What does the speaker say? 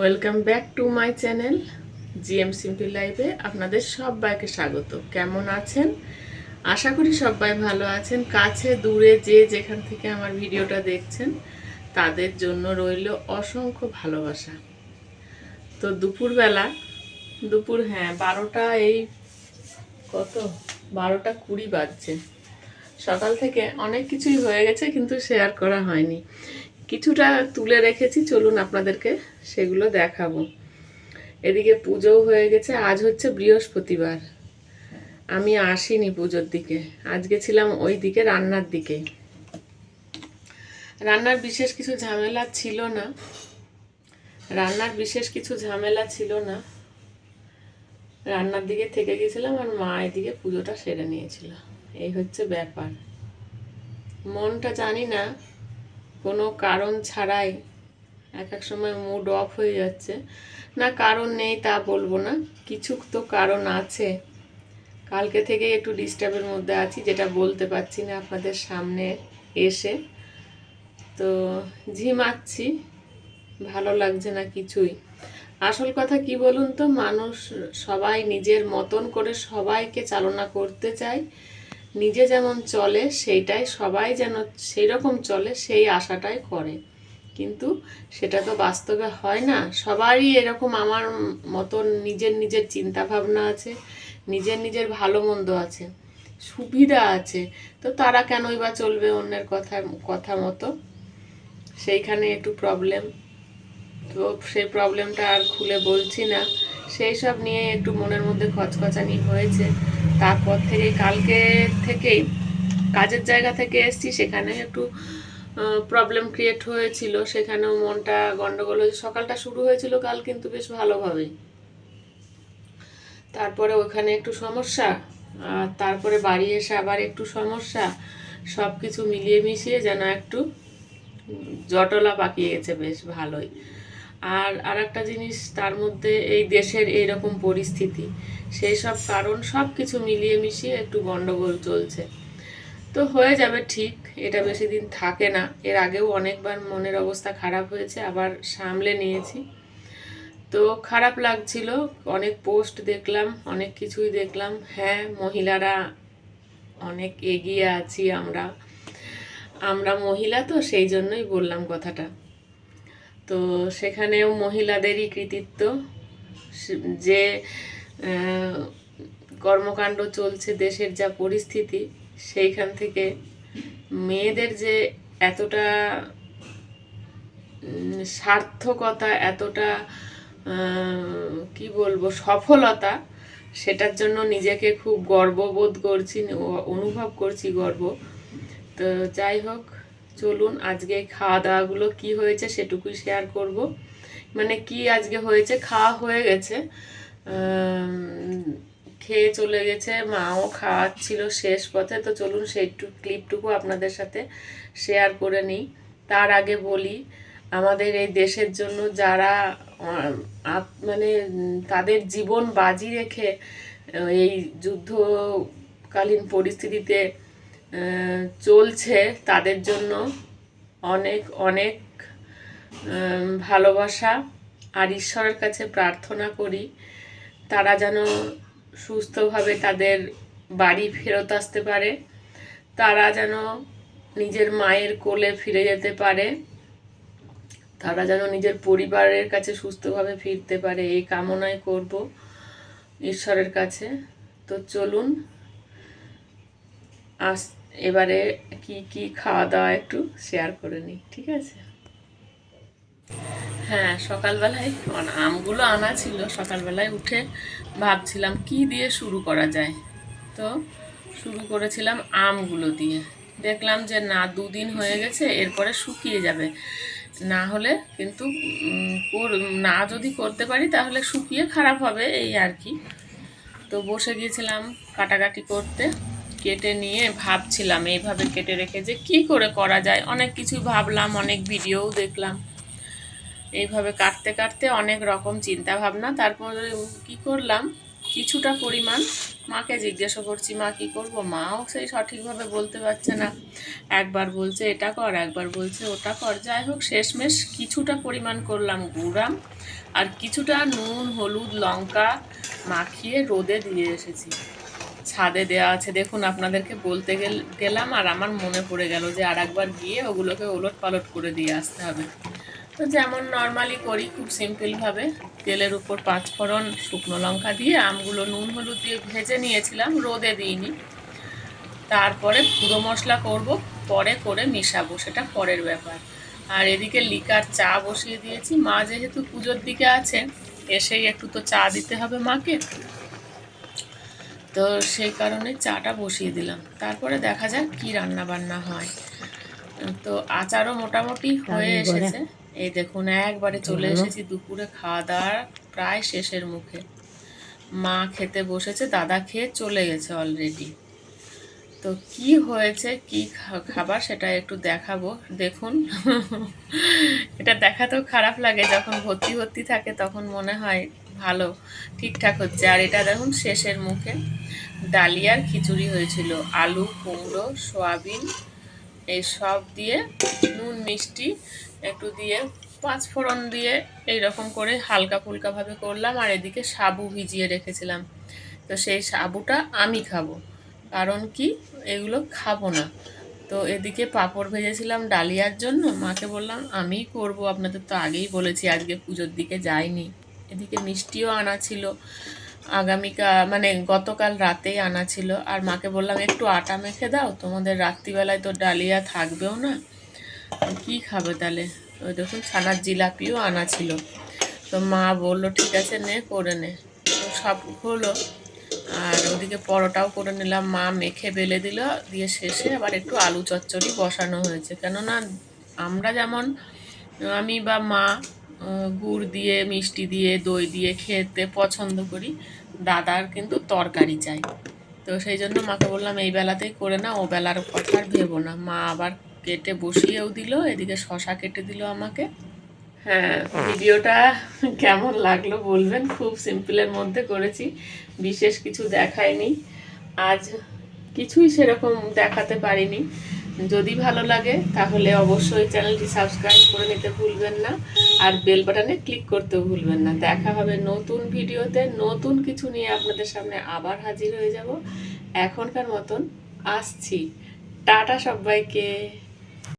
Welcome back to my channel GM simple লাইফে আপনাদের সবাইকে স্বাগত। কেমন আছেন? আশা করি সবাই ভালো আছেন। কাছে দূরে যে যেখান থেকে আমার ভিডিওটা দেখছেন তাদের জন্য রইল অসংখ্য ভালোবাসা। তো দুপুর 12টা কত 12টা 20 বাজছে। সকাল থেকে অনেক কিছুই হয়ে গেছে কিন্তু শেয়ার করা হয়নি। কিছুটা তুলে রেখেছি, চলুন আপনাদেরকে সেগুলো দেখাবো। এদিকে পুজোও হয়ে গেছে। আজ হচ্ছে বৃহস্পতিবার, আমি আসিনি পুজোর দিকে, আজকে ছিলাম ওই দিকে রান্নার দিকে। রান্নার বিশেষ কিছু ঝামেলা ছিল না, রান্নার দিকে থেকে গেছিলাম আর মা এদিকে পুজোটা সেরে নিয়েছিল। এই হচ্ছে ব্যাপার। মনটা জানি না কোনো কারণ ছাড়াই এক এক সময় মুড অফ হয়ে যাচ্ছে। না কারণ নেই তা বলবো না, কিছু তো কারণ আছে। কালকে থেকে একটু ডিস্টার্বের মধ্যে আছি, যেটা বলতে পারছি না আপনাদের সামনে এসে। তো ঝিমাচ্ছি, ভালো লাগছে না কিছুই। আসল কথা কি বলুন তো, মানুষ সবাই নিজের মতন করে সবাইকে চালনা করতে চায়। নিজে যেমন চলে সেইটাই সবাই যেন সেই রকম চলে, সেই আশাটাই করে। কিন্তু সেটা তো বাস্তবে হয় না। সবারই এরকম আমার মতন নিজের নিজের চিন্তা ভাবনা আছে, নিজের ভালো মন্দ আছে, সুবিধা আছে। তো তারা কেনই বা চলবে অন্যের কথা মতো? সেইখানে একটু প্রবলেম। তো সেই প্রবলেমটা আর খুলে বলছি না, সেই সব নিয়ে একটু মনের মধ্যে খচখচানি হয়েছে। তারপর থেকে কালকে থেকেই কাজের জায়গা থেকে এসছি, সেখানে একটু প্রবলেম ক্রিয়েট হয়েছিল, সেখানেও মনটা গন্ডগোল হয়েছে। সকালটা শুরু হয়েছিল কাল কিন্তু বেশ ভালোভাবেই, তারপরে ওখানে একটু সমস্যা, আর তারপরে বাড়ি এসে আবার একটু সমস্যা, সব কিছু মিলিয়ে মিশিয়ে যেন একটু জটলা পাকিয়ে গেছে বেশ ভালোই। আর একটা জিনিস, তার মধ্যে এই দেশের এইরকম পরিস্থিতি, সেই সব কারণ সব কিছু মিলিয়ে মিশিয়ে একটু গন্ডগোল চলছে। তো হয়ে যাবে ঠিক, এটা বেশি দিন থাকে না। এর আগেও অনেকবার মনের অবস্থা খারাপ হয়েছে, আবার সামলে নিয়েছি। তো খারাপ লাগছিল, অনেক পোস্ট দেখলাম, অনেক কিছুই দেখলাম। হ্যাঁ, মহিলারা অনেক এগিয়ে আছি আমরা মহিলা, তো সেই জন্যই বললাম কথাটা। তো সেখানেও মহিলাদেরই কৃতিত্ব। যে কর্মকাণ্ড চলছে, দেশের যা পরিস্থিতি, সেইখান থেকে মেয়েদের যে এতটা সার্থকতা, এতটা কি বলবো, সফলতা, সেটার জন্য নিজেকে খুব গর্ববোধ করছি, অনুভব করছি গর্ব। তো যাই হোক, চলুন আজকে খাওয়া দাওয়াগুলো কি হয়েছে সেটুকুই শেয়ার করব। মানে কি আজকে হয়েছে, খাওয়া হয়ে গেছে, খেয়ে চলে গেছে, মাও খাওয়াচ্ছিল শেষ পথে। তো চলুন সেই ক্লিপটুকু আপনাদের সাথে শেয়ার করে নিই। তার আগে বলি, আমাদের এই দেশের জন্য যারা মানে তাদের জীবন বাজি রেখে এই যুদ্ধকালীন পরিস্থিতিতে চলছে, তাদের জন্য অনেক অনেক ভালোবাসা, আর ঈশ্বরের কাছে প্রার্থনা করি তারা যেন সুস্থভাবে তাদের বাড়ি ফেরত আসতে পারে, তারা যেন নিজের মায়ের কোলে ফিরে যেতে পারে, তারা যেন নিজের পরিবারের কাছে সুস্থভাবে ফিরতে পারে, এই কামনাই করব ঈশ্বরের কাছে। তো চলুন এবারে কি খাওয়া দাওয়া একটু শেয়ার করে নিই, ঠিক আছে? হ্যাঁ, সকালবেলায় আমগুলো আনা ছিল। সকালবেলায় উঠে ভাবছিলাম কি দিয়ে শুরু করা যায়, তো শুরু করেছিলাম আমগুলো দিয়ে। দেখলাম যে না, 2 দিন হয়ে গেছে, এরপরে শুকিয়ে যাবে। না হলে কিন্তু না যদি করতে পারি তাহলে শুকিয়ে খারাপ হবে, এই আর কি। তো বসে গিয়েছিলাম কাটাকাটি করতে, কেটে নিয়ে ভাবছিলাম এইভাবে কেটে রেখে যে কি করে করা যায়। অনেক কিছু ভাবলাম, অনেক ভিডিওও দেখলাম। এইভাবে কাটতে কাটতে অনেক রকম চিন্তা ভাবনা, তারপরে কি করলাম, কিছুটা পরিমাণ মাকে জিজ্ঞাসা করছি মা কী করবো, মাও সেই সঠিকভাবে বলতে পারছে না। একবার বলছে এটা কর, একবার বলছে ওটা কর। যাই হোক, শেষমেশ কিছুটা পরিমাণ করলাম গুড়াম, আর কিছুটা নুন হলুদ লঙ্কা মাখিয়ে রোদে দিয়ে এসেছি। ছাদে দেওয়া আছে, দেখুন আপনাদেরকে বলতে গেলাম আর আমার মনে পড়ে গেল যে আর একবার গিয়ে ওগুলোকে ওলট পালট করে দিয়ে আসতে হবে। তো যেমন নর্মালি করি, খুব সিম্পলভাবে তেলের উপর 5 ফোড়ন শুকনো লঙ্কা দিয়ে আমগুলো নুন হলুদ দিয়ে ভেজে নিয়েছিলাম, রোদে দিইনি। তারপরে গুঁড়ো মশলা করব, পরে করে মিশাবো, সেটা পরের ব্যাপার। আর এদিকে লিকার চা বসিয়ে দিয়েছি, মা যেহেতু পুজোর দিকে আছে, এসেই একটু তো চা দিতে হবে মাকে, তো সেই কারণে চাটা বসিয়ে দিলাম। তারপরে দেখা যাক কি রান্না বান্না হয়। তো আচারও মোটামুটি হয়ে এসেছে। এই দেখুন, একবারে চলে এসেছি দুপুরে খাওয়া দাওয়ার প্রায় শেষের মুখে। মা খেতে বসেছে, দাদা খেয়ে চলে গেছে অলরেডি। তো কি হয়েছে, কি খাবার সেটা একটু দেখাবো, দেখুন। এটা দেখাতেও খারাপ লাগে, যখন ভর্তি ভর্তি থাকে তখন মনে হয় ভালো, ঠিকঠাক হচ্ছে। আর এটা দেখুন শেষের মুখে, ডালিয়ার খিচুড়ি হয়েছিল, আলু কুমড়ো সয়াবিন এই সব দিয়ে নুন মিষ্টি একটু দিয়ে 5 ফোড়ন দিয়ে এইরকম করে হালকা ফুলকাভাবে করলাম। আর এদিকে সাবু ভিজিয়ে রেখেছিলাম, তো সেই সাবুটা আমি খাবো, কারণ কি এগুলো খাবো না। তো এদিকে পাঁপড় ভেজেছিলাম ডালিয়ার জন্য, মাকে বললাম আমিই করবো, আপনাদের তো আগেই বলেছি আজকে পুজোর দিকে যাইনি। এদিকে মিষ্টিও আনা ছিল, মানে গতকাল রাতেই আনা ছিল। আর মাকে বললাম একটু আটা মেখে দাও, তোমাদের রাত্রিবেলায় তো ডালিয়া থাকবেও না, কি খাবে তাহলে। ওই দেখুন ছানার জিলাপিও আনা ছিল, তো মা বললো ঠিক আছে নে করে নে, তো সব হলো। আর ওদিকে পরোটাও করে নিলাম, মা মেখে বেলে দিল, দিয়ে শেষে আবার একটু আলু চচ্চড়ি বসানো হয়েছে। কেননা আমরা যেমন, আমি বা মা গুড় দিয়ে মিষ্টি দিয়ে দই দিয়ে খেতে পছন্দ করি, দাদার কিন্তু তরকারি চাই। তো সেই জন্য মাকে বললাম এই বেলাতেই করে না, ও বেলার কথা আর ভেবো না। মা আবার কেটে বসিয়েও দিল, এদিকে শশা কেটে দিল আমাকে। হ্যাঁ, ভিডিওটা কেমন লাগলো বলবেন, খুব সিম্পলের মধ্যে করেছি, বিশেষ কিছু দেখায়নি আজ, কিছুই সেরকম দেখাতে পারিনি। যদি ভালো লাগে তাহলে অবশ্যই চ্যানেলটি সাবস্ক্রাইব করে নিতে ভুলবেন না, আর বেল বাটনে ক্লিক করতেও ভুলবেন না। দেখা হবে নতুন ভিডিওতে, নতুন কিছু নিয়ে আপনাদের সামনে আবার হাজির হয়ে যাব। এখনকার মতন আসছি, টাটা সবাইকে।